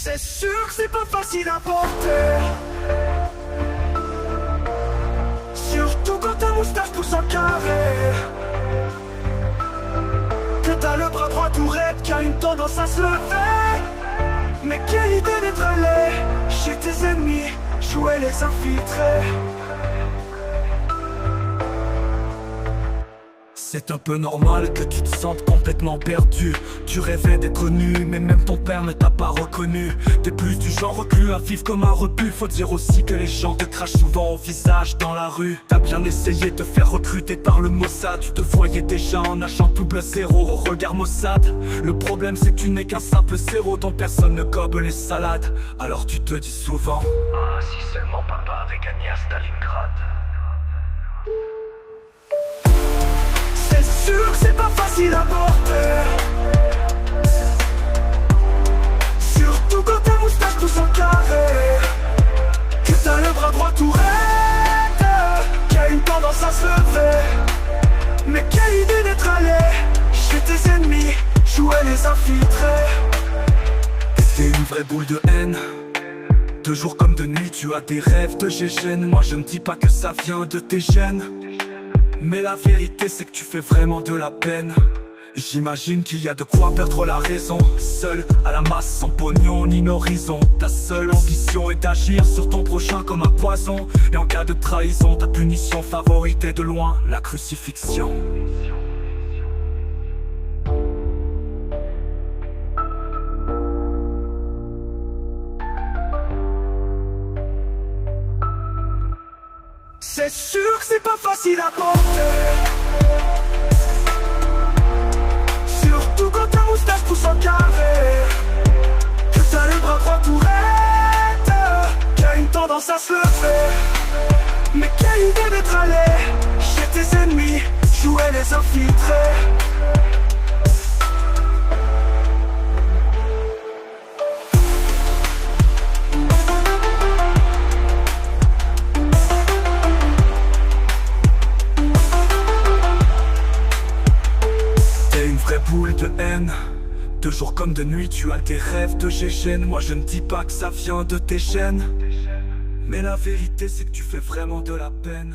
C'est sûr que c'est pas facile à porter, surtout quand ta moustache pousse en carré, que t'as le bras droit tout raide qui a une tendance à se lever. Mais quelle idée d'être allé chez tes ennemis, jouer les infiltrés. C'est un peu normal que tu te sentes complètement perdu. Tu rêvais d'être connu, mais même ton père ne t'a pas reconnu. T'es plus du genre reclus à vivre comme un rebut. Faut dire aussi que les gens te crachent souvent au visage dans la rue. T'as bien essayé de te faire recruter par le Mossad. Tu te voyais déjà en agent double zéro au regard Mossad. Le problème c'est que tu n'es qu'un simple zéro dont personne ne gobe les salades. Alors tu te dis souvent: ah, si seulement papa avait gagné à Stalingrad. C'est sûr que c'est pas facile à porter, surtout quand ta moustache pousse en carré, que t'as le bras droit tout raide, qui a une tendance à se lever. Mais quelle idée d'être allé chez tes ennemis, jouer les infiltrés. T'es une vraie boule de haine, de jour comme de nuit tu as des rêves de gégène. Moi je ne dis pas que ça vient de tes gènes, mais la vérité c'est que tu fais vraiment de la peine. J'imagine qu'il y a de quoi perdre la raison, seul à la masse sans pognon ni horizon. Ta seule ambition est d'agir sur ton prochain comme un poison. Et en cas de trahison, ta punition favorite est de loin la crucifixion. C'est sûr que c'est pas facile à porter, surtout quand ta moustache pousse en carré, que t'as le bras droit tout raide, qui a une tendance à se lever. Mais quelle idée d'être allé chez tes ennemis, jouer les infiltrés. Boule de haine, de jour comme de nuit tu as des rêves de gégène. Moi je ne dis pas que ça vient de tes gènes, mais la vérité c'est que tu fais vraiment de la peine.